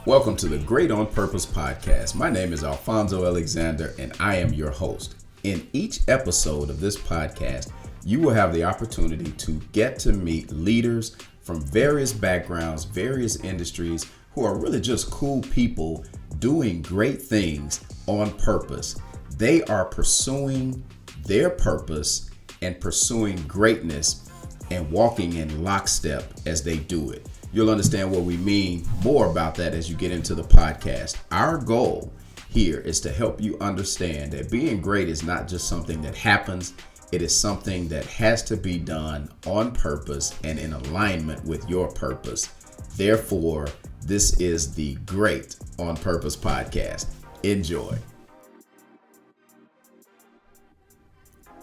Welcome to the Great on Purpose podcast. My name is Alfonzo Alexander, and I am your host. In each episode of this podcast, you will have the opportunity to get to meet leaders from various backgrounds, various industries, who are really just cool people doing great things on purpose. They are pursuing their purpose and pursuing greatness and walking in lockstep as they do it. You'll understand what we mean more about that as you get into the podcast. Our goal here is to help you understand that being great is not just something that happens. It is something that has to be done on purpose and in alignment with your purpose. Therefore, this is the Great on Purpose podcast. Enjoy.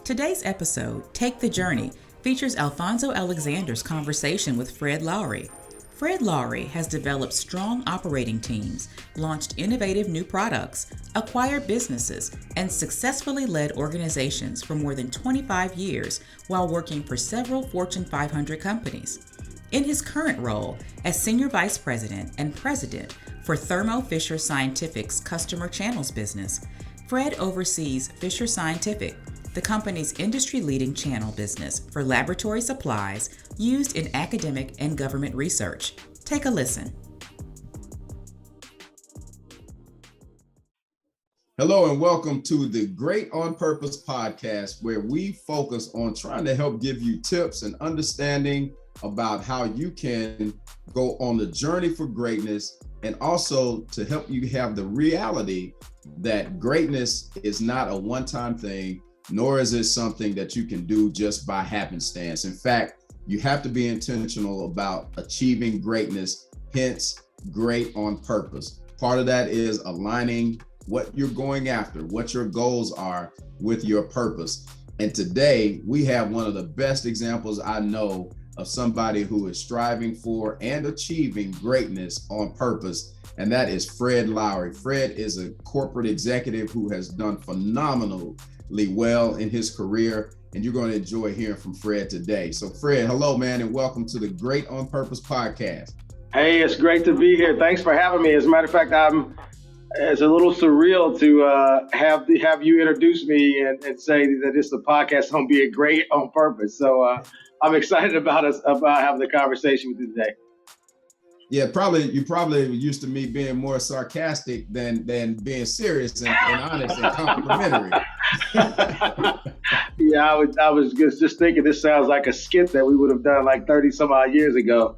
Today's episode, Take the Journey, features Alfonzo Alexander's conversation with Fred Lowery. Fred Lowery has developed strong operating teams, launched innovative new products, acquired businesses, and successfully led organizations for more than 25 years while working for several Fortune 500 companies. In his current role as Senior Vice President and President for Thermo Fisher Scientific's customer channels business, Fred oversees Fisher Scientific, the company's industry-leading channel business for laboratory supplies used in academic and government research. Take a listen. Hello and welcome to the Great on Purpose podcast, where we focus on trying to help give you tips and understanding about how you can go on the journey for greatness, and also to help you have the reality that greatness is not a one-time thing, nor is it something that you can do just by happenstance. In fact, you have to be intentional about achieving greatness, hence great on purpose. Part of that is aligning what you're going after, what your goals are with your purpose. And today we have one of the best examples I know of somebody who is striving for and achieving greatness on purpose, and that is Fred Lowery. Fred is a corporate executive who has done phenomenally well in his career, and you're going to enjoy hearing from Fred today. So Fred, hello, man, and welcome to the Great on Purpose podcast. Hey, it's great to be here. Thanks for having me. As a matter of fact, it's a little surreal to have you introduce me and say that it's the podcast on being great on purpose. So I'm excited about having the conversation with you today. Yeah, you probably used to me being more sarcastic than being serious and honest and complimentary. Yeah, I was just thinking this sounds like a skit that we would have done like 30 some odd years ago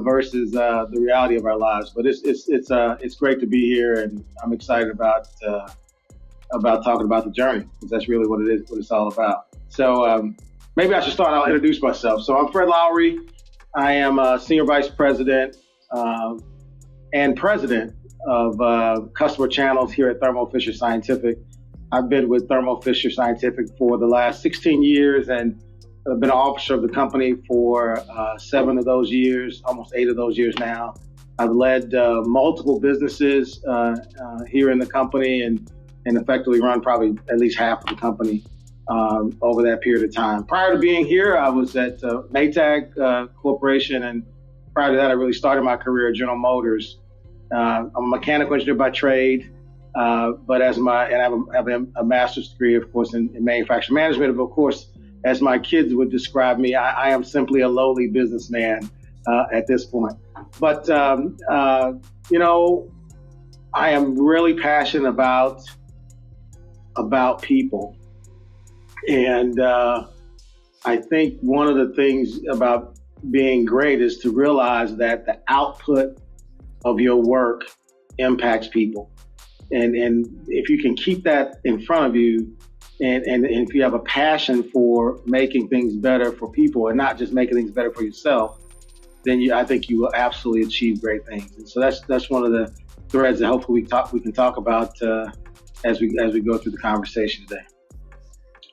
versus the reality of our lives. But it's great to be here, and I'm excited about talking about the journey, because that's really what it's all about. So maybe I should start. I'll introduce myself. So I'm Fred Lowery. I am a Senior Vice President and President of Customer Channels here at Thermo Fisher Scientific. I've been with Thermo Fisher Scientific for the last 16 years, and I've been an officer of the company for 7 of those years, almost 8 of those years now. I've led multiple businesses here in the company and effectively run probably at least half of the company over that period of time. Prior to being here, I was at Maytag Corporation, and prior to that, I really started my career at General Motors. I'm a mechanical engineer by trade, but I have a master's degree, of course, in manufacturing management. But of course, as my kids would describe me, I am simply a lowly businessman at this point. But I am really passionate about people, and I think one of the things about being great is to realize that the output of your work impacts people. And if you can keep that in front of you, and if you have a passion for making things better for people and not just making things better for yourself, then I think you will absolutely achieve great things. And so that's one of the threads that hopefully we can talk about as we go through the conversation today.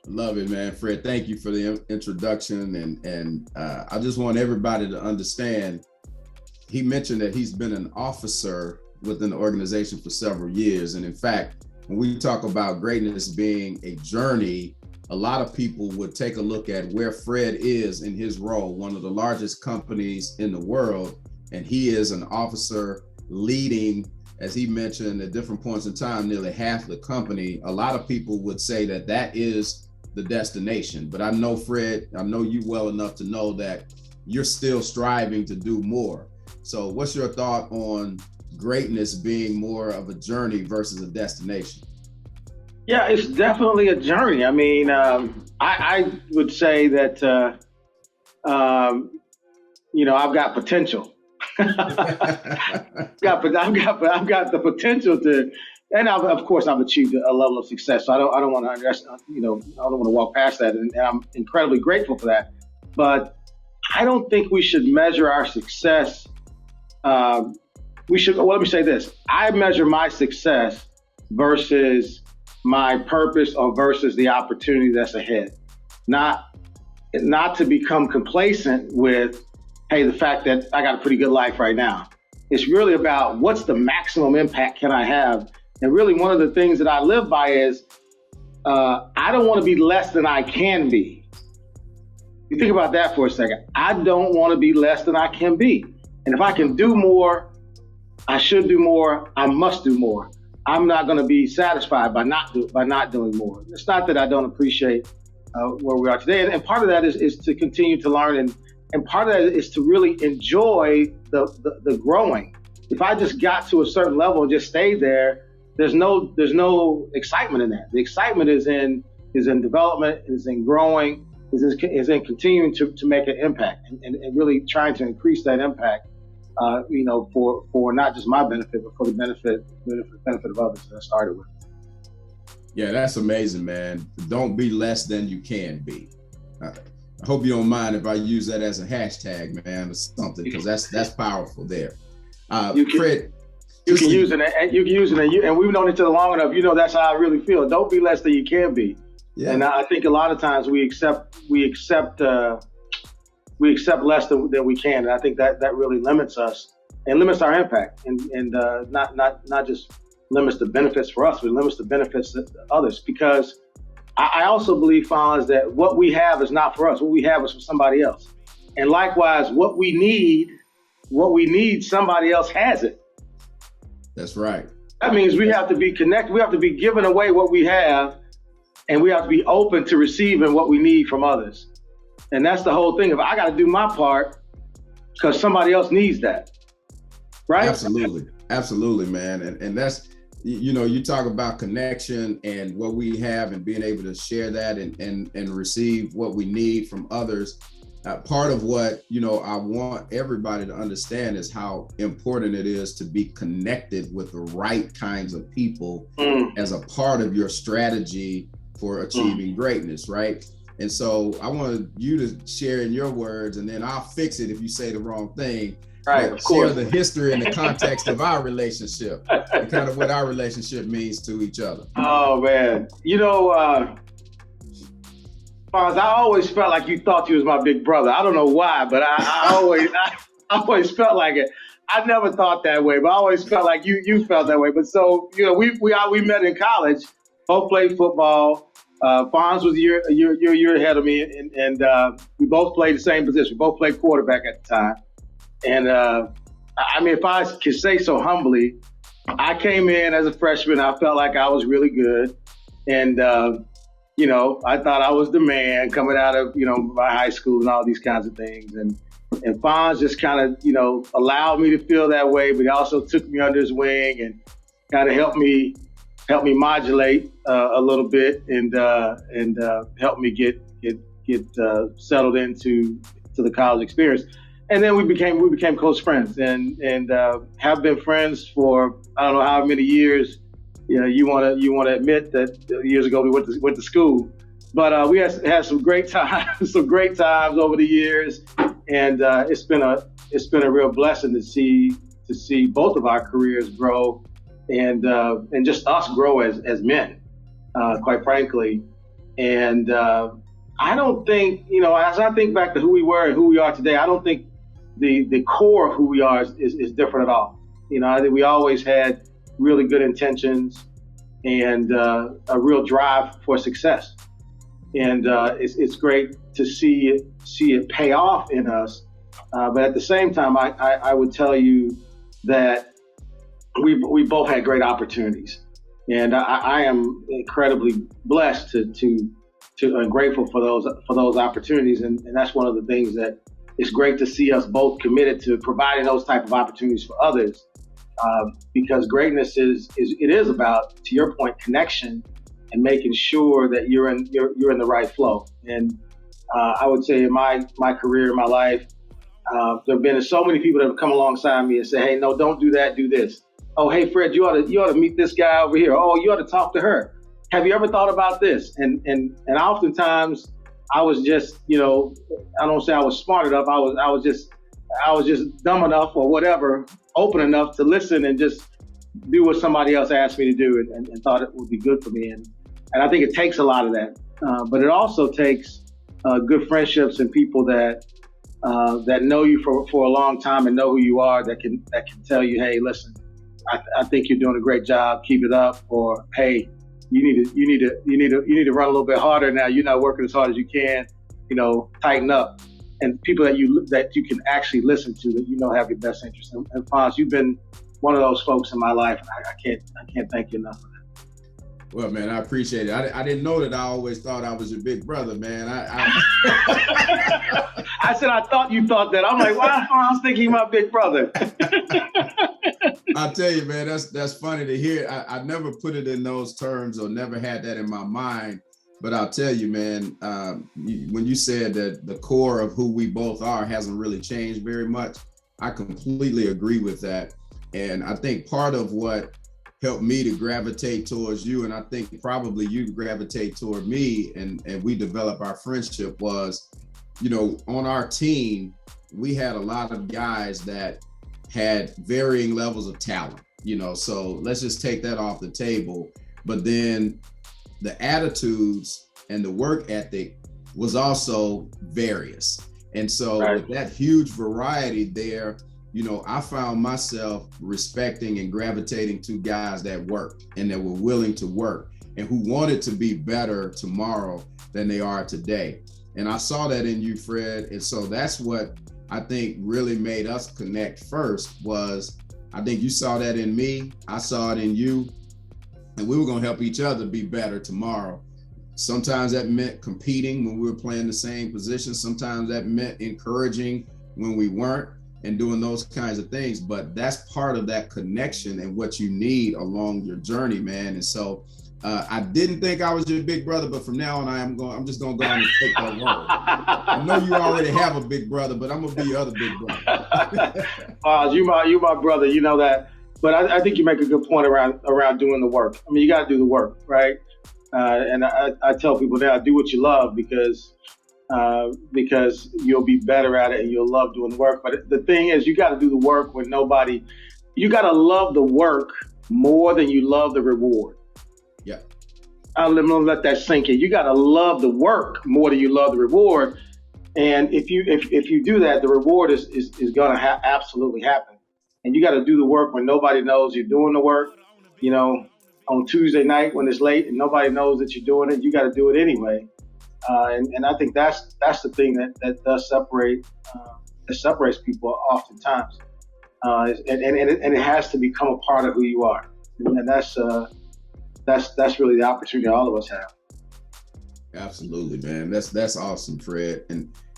Love it, man. Fred, thank you for the introduction. And I just want everybody to understand, he mentioned that he's been an officer within the organization for several years. And in fact, when we talk about greatness being a journey, a lot of people would take a look at where Fred is in his role, one of the largest companies in the world, and he is an officer leading, as he mentioned, at different points in time, nearly half the company. A lot of people would say that that is the destination. But I know, Fred, I know you well enough to know that you're still striving to do more. So what's your thought on greatness being more of a journey versus a destination? Yeah, it's definitely a journey. I mean, I would say that, I've got potential. I've got the potential to, and of course I've achieved a level of success. So I don't want to underestimate, I don't want to walk past that, and I'm incredibly grateful for that. But I don't think we should measure our success. Let me say this: I measure my success versus my purpose or versus the opportunity that's ahead. Not to become complacent with, hey, the fact that I got a pretty good life right now. It's really about what's the maximum impact can I have? And really one of the things that I live by is I don't want to be less than I can be. You think about that for a second. I don't want to be less than I can be. And if I can do more, I should do more, I must do more. I'm not going to be satisfied by not doing more. It's not that I don't appreciate where we are today. And part of that is to continue to learn, and part of that is to really enjoy the growing. If I just got to a certain level and just stayed there, there's no excitement in that. The excitement is in development, is in growing, is in continuing to make an impact and really trying to increase that impact. For not just my benefit, but for the benefit of others that I started with. Yeah, that's amazing, man. Don't be less than you can be. I hope you don't mind if I use that as a hashtag, man, or something, because that's powerful there. Fred, you can use it, and we've known each other long enough. That's how I really feel. Don't be less than you can be. Yeah. And I think a lot of times we accept less than we can, and I think that really limits us and limits our impact, and not just limits the benefits for us, but limits the benefits to others. Because I also believe, Fonz, that what we have is not for us. What we have is for somebody else, and likewise, what we need, somebody else has it. That's right. That means we have to be connected. We have to be giving away what we have, and we have to be open to receiving what we need from others. And that's the whole thing. If I got to do my part because somebody else needs that, right? Absolutely, man. And that's, you talk about connection and what we have and being able to share that and receive what we need from others. Part of what, I want everybody to understand is how important it is to be connected with the right kinds of people as a part of your strategy for achieving greatness, right? And so I wanted you to share in your words, and then I'll fix it if you say the wrong thing. Right, of course. Share the history and the context of our relationship and kind of what our relationship means to each other. Oh, man. Fonz, I always felt like you thought you was my big brother. I don't know why, but I always felt like it. I never thought that way, but I always felt like you felt that way. But so, we met in college, both played football. Fonz was a year ahead of me, and we both played the same position. We both played quarterback at the time. And if I could say so humbly, I came in as a freshman. I felt like I was really good, and I thought I was the man coming out of my high school and all these kinds of things. And Fonz just kind of allowed me to feel that way, but he also took me under his wing and kind of helped me modulate a little bit and help me get settled into the college experience. And then we became close friends and have been friends for I don't know how many years. You want to admit that years ago we went to school, but we had some great times over the years, and it's been a real blessing to see both of our careers grow. And just us grow as men, quite frankly. And I don't think, as I think back to who we were and who we are today, I don't think the core of who we are is different at all. I think we always had really good intentions and a real drive for success. And it's great to see it pay off in us But at the same time, I would tell you that we both had great opportunities, and I am incredibly blessed to and grateful for those opportunities, and that's one of the things that it's great to see us both committed to providing those type of opportunities for others, because greatness is about, to your point, connection and making sure that you're in the right flow. And I would say in my career, my life, there have been so many people that have come alongside me and say, "Hey, no, don't do that, do this. Oh, hey, Fred, you ought to meet this guy over here. Oh, you ought to talk to her. Have you ever thought about this?" And oftentimes I was just, I don't say I was smart enough. I was just dumb enough or whatever, open enough to listen and just do what somebody else asked me to do, and thought it would be good for me. And I think it takes a lot of that, but it also takes good friendships and people that know you for a long time and know who you are, that can tell you, "Hey, listen, I think you're doing a great job. Keep it up." Or, "Hey, you need to run a little bit harder now. You're not working as hard as you can. Tighten up." And people that you can actually listen to, that have your best interest. And Fonz, you've been one of those folks in my life. I can't thank you enough for that. Well, man, I appreciate it. I didn't know that. I always thought I was your big brother, man. I said I thought you thought that. I'm like, why I was thinking my big brother. I'll tell you, man, that's funny to hear. I never put it in those terms or never had that in my mind. But I'll tell you, man, when you said that the core of who we both are hasn't really changed very much, I completely agree with that. And I think part of what helped me to gravitate towards you, and I think probably you gravitate toward me, and we develop our friendship, was, on our team, we had a lot of guys that had varying levels of talent, so let's just take that off the table. But then the attitudes and the work ethic was also various. And so with that huge variety there, I found myself respecting and gravitating to guys that worked and that were willing to work and who wanted to be better tomorrow than they are today. And I saw that in you, Fred. And so that's what I think really made us connect first, was I think you saw that in me, I saw it in you, and we were going to help each other be better tomorrow. Sometimes that meant competing when we were playing the same position. Sometimes that meant encouraging when we weren't, and doing those kinds of things. But that's part of that connection and what you need along your journey, man. And so I didn't think I was your big brother, but from now on, I'm just going to go on and take that role. I know you already have a big brother, but I'm going to be your other big brother. You my brother, you know that. But I think you make a good point around doing the work. I mean, you got to do the work, right? And I tell people now, do what you love, because you'll be better at it and you'll love doing the work. But the thing is, you got to do the work when you got to love the work more than you love the reward. Yeah. I'm going to let that sink in. You got to love the work more than you love the reward. And if you do that, the reward is going to absolutely happen. And you got to do the work when nobody knows you're doing the work. On Tuesday night when it's late and nobody knows that you're doing it, you got to do it anyway. And I think that's the thing that does separates people oftentimes. And it has to become a part of who you are. And that's really the opportunity all of us have. Absolutely, man. That's awesome, Fred.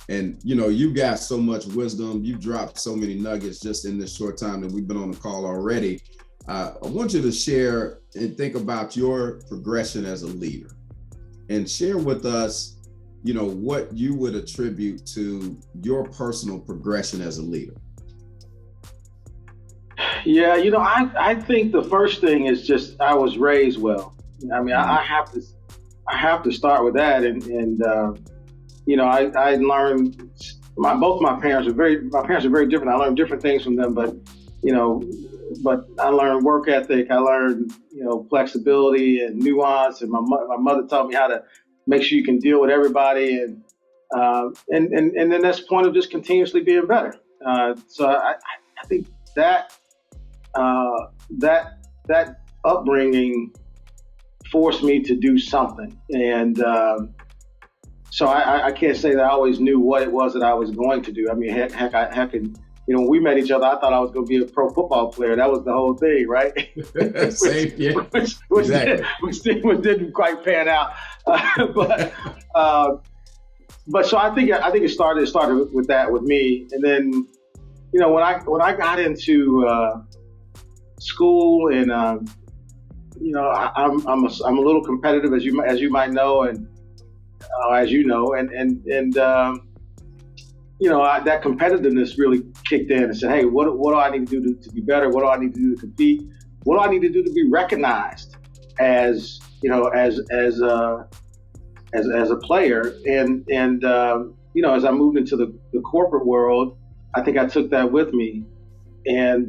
And you've got so much wisdom. You've dropped so many nuggets just in this short time that we've been on the call already. I want you to share and think about your progression as a leader, and share with us, what you would attribute to your personal progression as a leader. Yeah, I think the first thing is just I was raised well. I mean, I have to start with that, and I learned both my parents are very different. I learned different things from them, but I learned work ethic. I learned flexibility and nuance, and my mother taught me how to make sure you can deal with everybody, and then that's the point of just continuously being better. So I think that upbringing forced me to do something, and So I can't say that I always knew what it was that I was going to do. I mean, when we met each other, I thought I was going to be a pro football player. That was the whole thing, right? Same, yeah. which didn't quite pan out. But so I think it started with that with me, and then when I got into school, and I'm a little competitive, as you might know, and as you know, that competitiveness really kicked in and said, hey, what do I need to do to be better? What do I need to do to compete? What do I need to do to be recognized as a player? And as I moved into the corporate world, I think I took that with me. And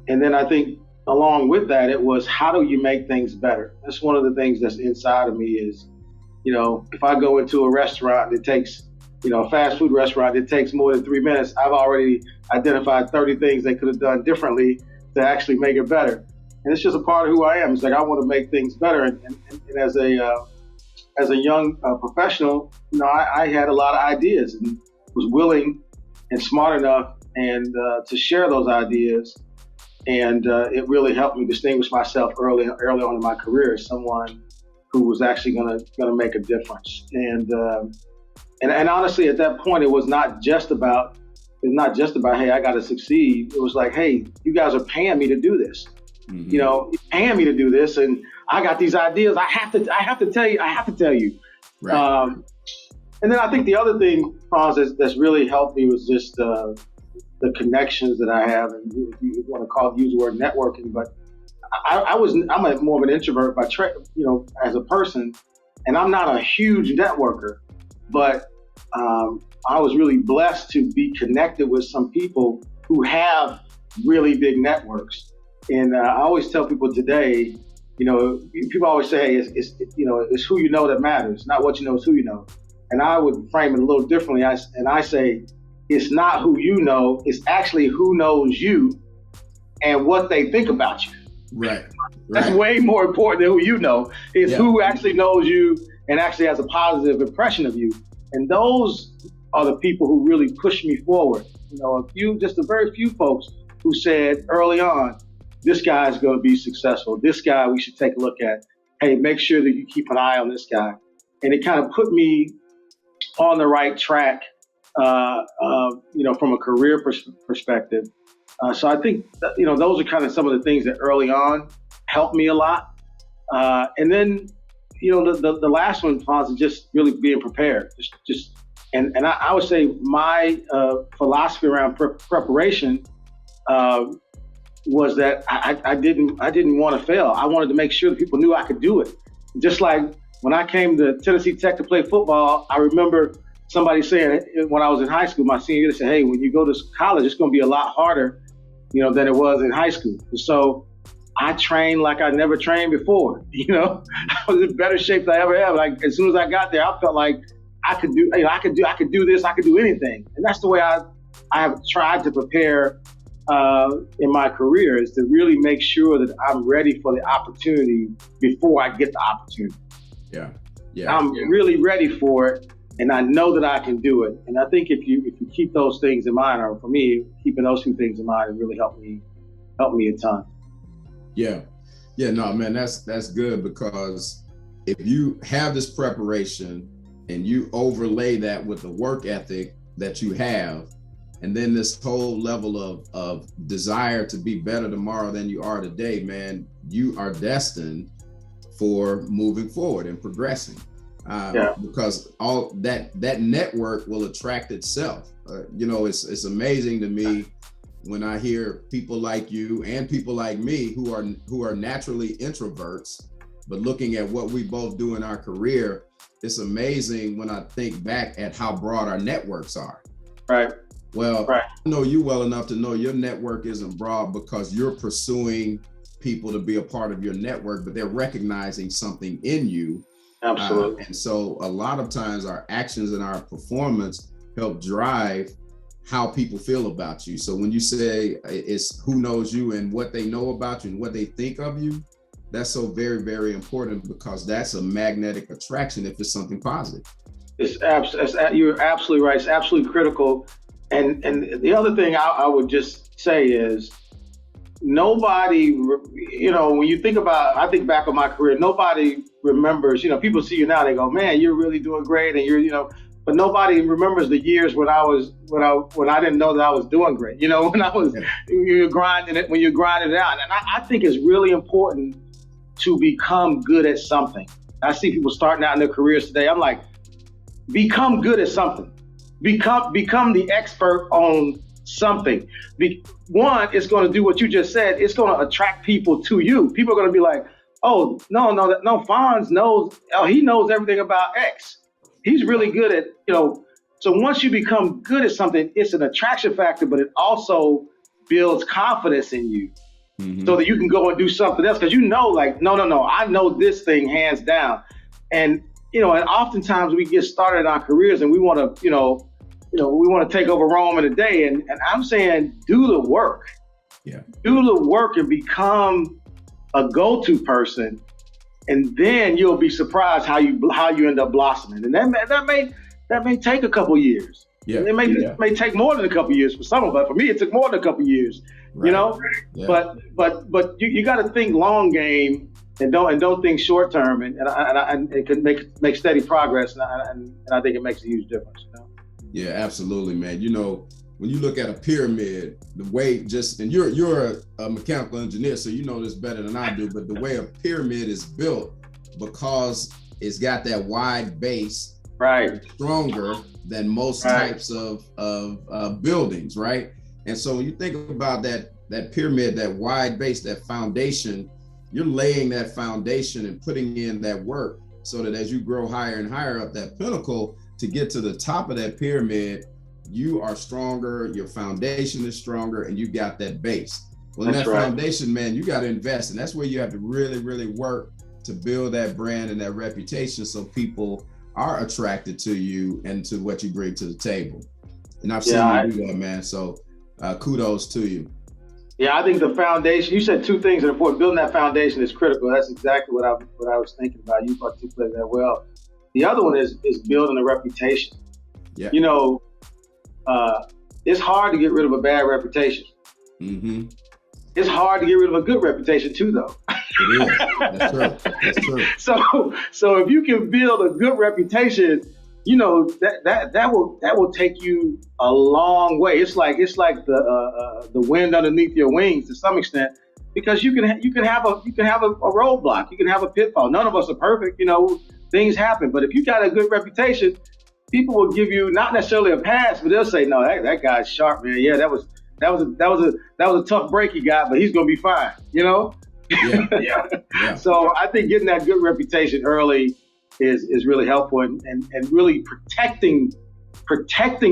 then I think along with that, it was, how do you make things better? That's one of the things that's inside of me is, if I go into a restaurant, it takes, a fast food restaurant, it takes more than 3 minutes. I've already identified 30 things they could have done differently to actually make it better. And it's just a part of who I am. It's like, I want to make things better. And as a young professional, I had a lot of ideas and was willing and smart enough and to share those ideas. And it really helped me distinguish myself early on in my career as someone who was actually gonna make a difference. And honestly, at that point, it was not just about, hey, I got to succeed. It was like, hey, you guys are paying me to do this. Mm-hmm. You're paying me to do this, and I got these ideas. I have to tell you. Right. And then I think the other thing, Franz, that's really helped me was just the connections that I have, and if you want to use the word networking, but I'm more of an introvert by as a person, and I'm not a huge networker, but I was really blessed to be connected with some people who have really big networks. And I always tell people today, people always say, it's who you know that matters, not what you know, it's who you know. And I would frame it a little differently. I say, it's not who you know, it's actually who knows you and what they think about you. Right. That's way more important than who you know. It's who actually knows you and actually has a positive impression of you. And those are the people who really pushed me forward. A very few folks who said early on, this guy's going to be successful. This guy we should take a look at. Hey, make sure that you keep an eye on this guy. And it kind of put me on the right track, from a career perspective. So I think that, those are kind of some of the things that early on helped me a lot. And then, the last one, Franz, is just really being prepared. And I would say my philosophy around preparation was that I didn't want to fail. I wanted to make sure that people knew I could do it. Just like when I came to Tennessee Tech to play football, I remember somebody saying when I was in high school, my senior year, they said, hey, when you go to college, it's going to be a lot harder, than it was in high school. And so I trained like I never trained before. I was in better shape than I ever have. Like as soon as I got there, I felt like I could do this, I could do anything. And that's the way I have tried to prepare in my career, is to really make sure that I'm ready for the opportunity before I get the opportunity. I'm really ready for it, and I know that I can do it. And I think if you keep those things in mind, or for me, keeping those two things in mind, it really helped me a ton. No, man, that's good, because if you have this preparation and you overlay that with the work ethic that you have, and then this whole level of desire to be better tomorrow than you are today, man, you are destined for moving forward and progressing. Because all that network will attract itself. It's amazing to me when I hear people like you and people like me who are naturally introverts, but looking at what we both do in our career, it's amazing when I think back at how broad our networks are. Right. Well, I know you well enough to know your network isn't broad because you're pursuing people to be a part of your network, but they're recognizing something in you. Absolutely. And so a lot of times our actions and our performance help drive how people feel about you. So when you say it's who knows you and what they know about you and what they think of you, that's so very, very important, because that's a magnetic attraction if it's something positive. You're absolutely right. It's absolutely critical. And the other thing I would just say is nobody, when you think about, I think back on my career, nobody remembers, people see you now, they go, man, you're really doing great. And but nobody remembers the years when I didn't know that I was doing great. When you're grinding it out. And I think it's really important to become good at something. I see people starting out in their careers today. I'm like, become good at something. Become the expert on something. One, it's going to do what you just said. It's going to attract people to you. People are going to be like, oh, no, Fonz knows. Oh, he knows everything about X. He's really good at, So once you become good at something, it's an attraction factor, but it also builds confidence in you, so that you can go and do something else. Because no, I know this thing hands down. And and oftentimes we get started in our careers and we want to, we want to take over Rome in a day. And I'm saying, do the work. Yeah. Do the work and become a go-to person. And then you'll be surprised how you end up blossoming. And that may take a couple years. Yeah. It may take more than a couple years for some of us. For me, it took more than a couple years. Right. Yeah. But you got to think long game and don't think short term. And it can make steady progress. And I think it makes a huge difference. Yeah, absolutely, man. When you look at a pyramid, the way and you're a mechanical engineer, so you know this better than I do, but the way a pyramid is built, because it's got that wide base, right, stronger than most types of buildings, right? And so when you think about that pyramid, that wide base, that foundation, you're laying that foundation and putting in that work so that as you grow higher and higher up that pinnacle to get to the top of that pyramid, you are stronger, your foundation is stronger, and you got that base. Well, in that foundation, man, you got to invest. And that's where you have to really, really work to build that brand and that reputation so people are attracted to you and to what you bring to the table. And I've seen you do that, man. So kudos to you. Yeah, I think the foundation, you said two things that are important. Building that foundation is critical. That's exactly what I was thinking about. You articulated that well. The other one is building a reputation. Yeah. It's hard to get rid of a bad reputation. Mm-hmm. It's hard to get rid of a good reputation too, though. It is. That's true. So if you can build a good reputation, that will take you a long way. It's like the wind underneath your wings to some extent, because you can have a roadblock, you can have a pitfall. None of us are perfect, things happen. But if you got a good reputation, people will give you not necessarily a pass, but they'll say, no, that guy's sharp, man. Yeah, that was a tough break he got, but he's gonna be fine, Yeah. So I think getting that good reputation early is really helpful, and really protecting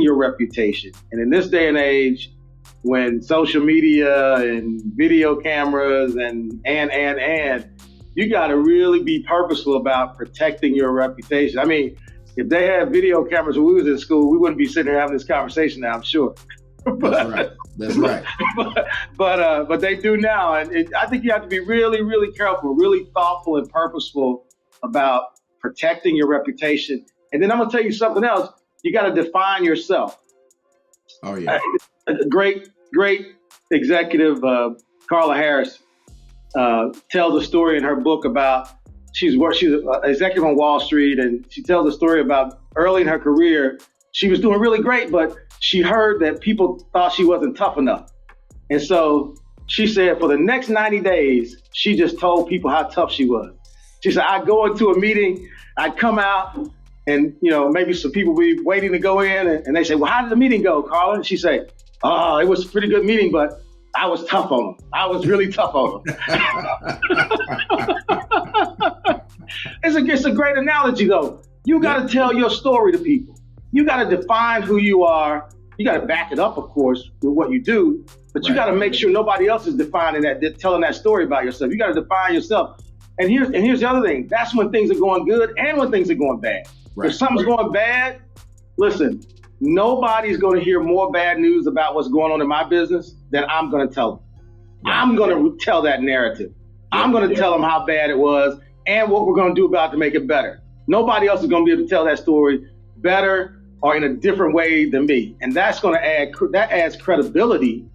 your reputation. And in this day and age, when social media and video cameras and you got to really be purposeful about protecting your reputation. I mean, if they had video cameras when we was in school, we wouldn't be sitting here having this conversation now, I'm sure. That's right. But they do now. And I think you have to be really, really careful, really thoughtful and purposeful about protecting your reputation. And then I'm going to tell you something else. You got to define yourself. Oh, yeah. A great executive, Carla Harris, tells a story in her book about she's an executive on Wall Street, and she tells a story about early in her career, she was doing really great, but she heard that people thought she wasn't tough enough. And so she said for the next 90 days, she just told people how tough she was. She said, I'd go into a meeting, I'd come out, and maybe some people would be waiting to go in, and they say, well, how did the meeting go, Carla? And she say, oh, it was a pretty good meeting, but I was tough on them. I was really tough on them. It's a great analogy, though. You got to tell your story to people. You got to define who you are. You got to back it up, of course, with what you do, but you got to make sure nobody else is defining that, telling that story about yourself. You got to define yourself. And here's the other thing. That's when things are going good and when things are going bad. If something's going bad, listen, nobody's going to hear more bad news about what's going on in my business than I'm going to tell them. I'm going to tell that narrative. I'm going to tell them how bad it was and what we're going to do about it to make it better. Nobody else is going to be able to tell that story better or in a different way than me. And that's going to adds credibility,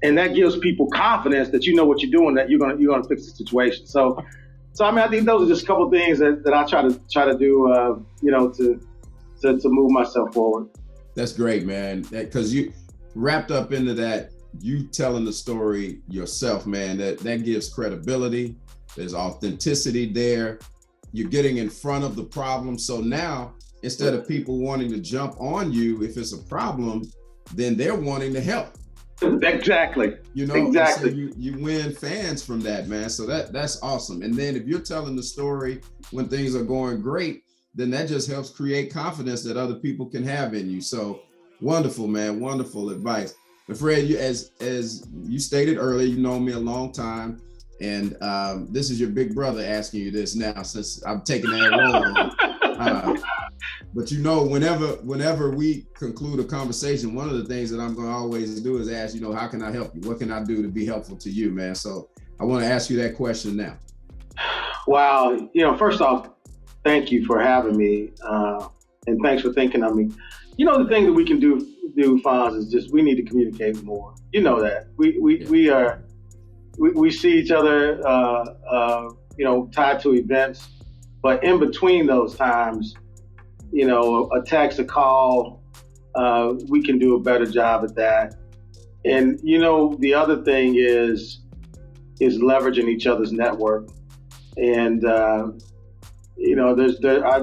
and that gives people confidence that you know what you're doing, that you're going to fix the situation. So I mean, I think those are just a couple of things that I try to do, to move myself forward. That's great, man. Because you wrapped up into that, you telling the story yourself, man, that gives credibility. There's authenticity there. You're getting in front of the problem. So now, instead of people wanting to jump on you if it's a problem, then they're wanting to help. Exactly. Exactly. So you win fans from that, man. So that's awesome. And then if you're telling the story when things are going great, then that just helps create confidence that other people can have in you. So wonderful, man. Wonderful advice. But Fred, as you stated earlier, you know me a long time. And this is your big brother asking you this now, since I'm taking that role. But whenever we conclude a conversation, one of the things that I'm going to always do is ask, how can I help you? What can I do to be helpful to you, man? So I want to ask you that question now. Wow. First off, thank you for having me. And thanks for thinking of me. The thing that we can do, Fonz, is just, we need to communicate more. You know that. We see each other, tied to events, but in between those times, a text, a call, we can do a better job at that. And, the other thing is leveraging each other's network. And, I'm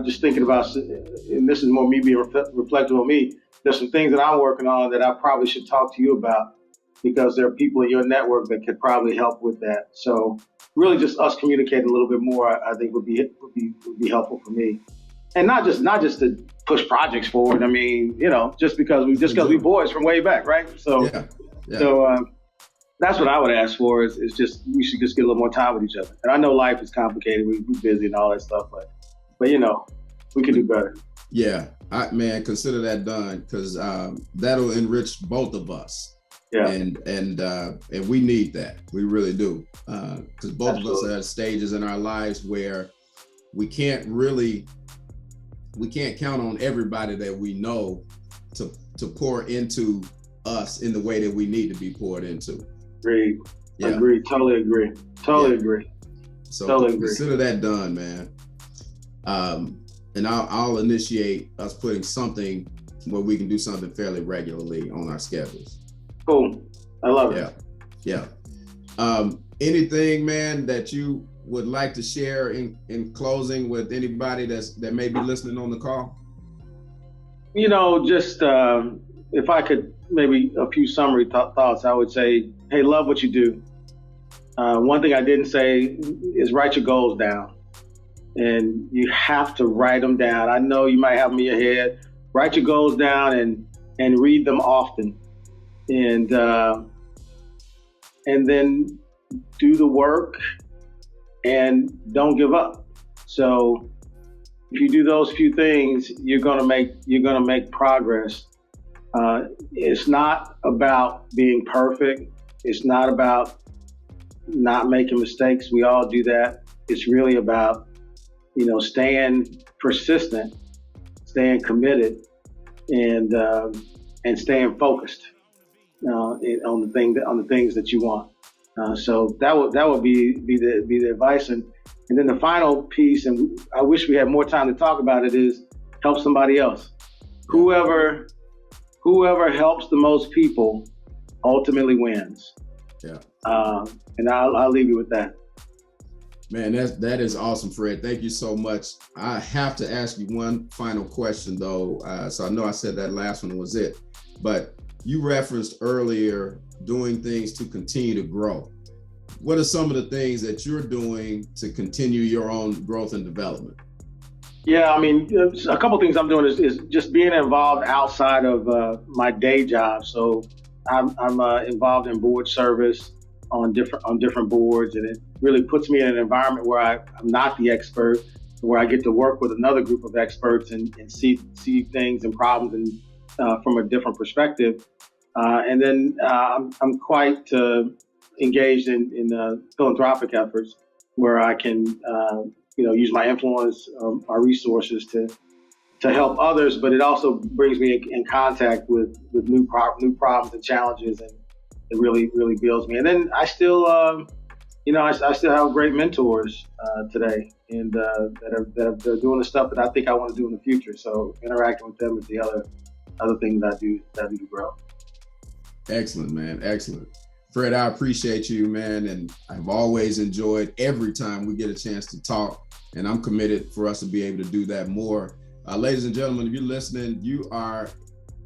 just thinking about, and this is more me being reflective on me, there's some things that I'm working on that I probably should talk to you about, because there are people in your network that could probably help with that. So really just us communicating a little bit more, I think would be helpful for me. And not just to push projects forward. I mean, just because we boys from way back, right? So, So that's what I would ask for is just, we should just get a little more time with each other. And I know life is complicated. We're busy and all that stuff, but we can do better. Yeah, consider that done, because that'll enrich both of us. Yeah, and we need that. We really do, because both of us are at stages in our lives where we can't count on everybody that we know to pour into us in the way that we need to be poured into. Agreed. Yeah. Agreed. Totally agree. Agree. So consider that done, man. And I'll initiate us putting something where we can do something fairly regularly on our schedules. Cool. I love it. Yeah. Anything, man, that you would like to share in closing with anybody that may be listening on the call? Just if I could, maybe a few summary thoughts, I would say, hey, love what you do. One thing I didn't say is write your goals down. And you have to write them down. I know you might have them in your head. Write your goals down and read them often. And then do the work and don't give up. So if you do those few things, you're gonna make progress. It's not about being perfect. It's not about not making mistakes. We all do that. It's really about staying persistent, staying committed, and staying focused on the things that you want. So that would be the advice. And then the final piece, and I wish we had more time to talk about it, is help somebody else. Whoever helps the most people ultimately wins. Yeah. And I'll leave you with that. Man, that is awesome, Fred. Thank you so much. I have to ask you one final question, though. So I know I said that last one was it, but you referenced earlier doing things to continue to grow. What are some of the things that you're doing to continue your own growth and development? Yeah, I mean, a couple of things I'm doing is just being involved outside of my day job. So I'm involved in board service on different boards, and it really puts me in an environment where I'm not the expert, where I get to work with another group of experts and see things and problems and from a different perspective. And then I'm quite engaged in philanthropic efforts where I can use my influence, our resources to to help others, but it also brings me in contact with new problems and challenges, and it really builds me. And then I still, I still have great mentors today, and that are doing the stuff that I think I want to do in the future. So interacting with them is the other thing that I do to grow. Excellent, man. Excellent. Fred, I appreciate you, man. And I've always enjoyed every time we get a chance to talk, and I'm committed for us to be able to do that more. Ladies and gentlemen, if you're listening, you are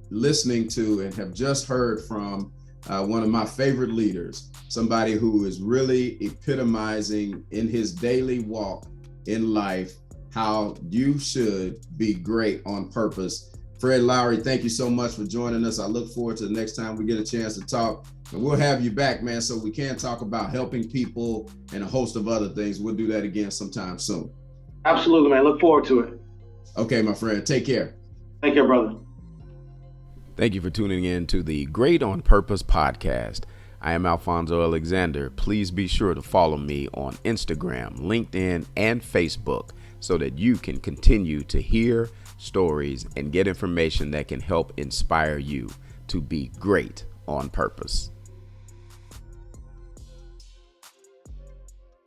listening to and have just heard from one of my favorite leaders, somebody who is really epitomizing in his daily walk in life how you should be great on purpose. Fred Lowery, thank you so much for joining us. I look forward to the next time we get a chance to talk. And we'll have you back, man, so we can talk about helping people and a host of other things. We'll do that again sometime soon. Absolutely, man. Look forward to it. Okay, my friend. Take care. Take care, brother. Thank you for tuning in to the Great on Purpose podcast. I am Alfonzo Alexander. Please be sure to follow me on Instagram, LinkedIn, and Facebook so that you can continue to hear stories and get information that can help inspire you to be great on purpose.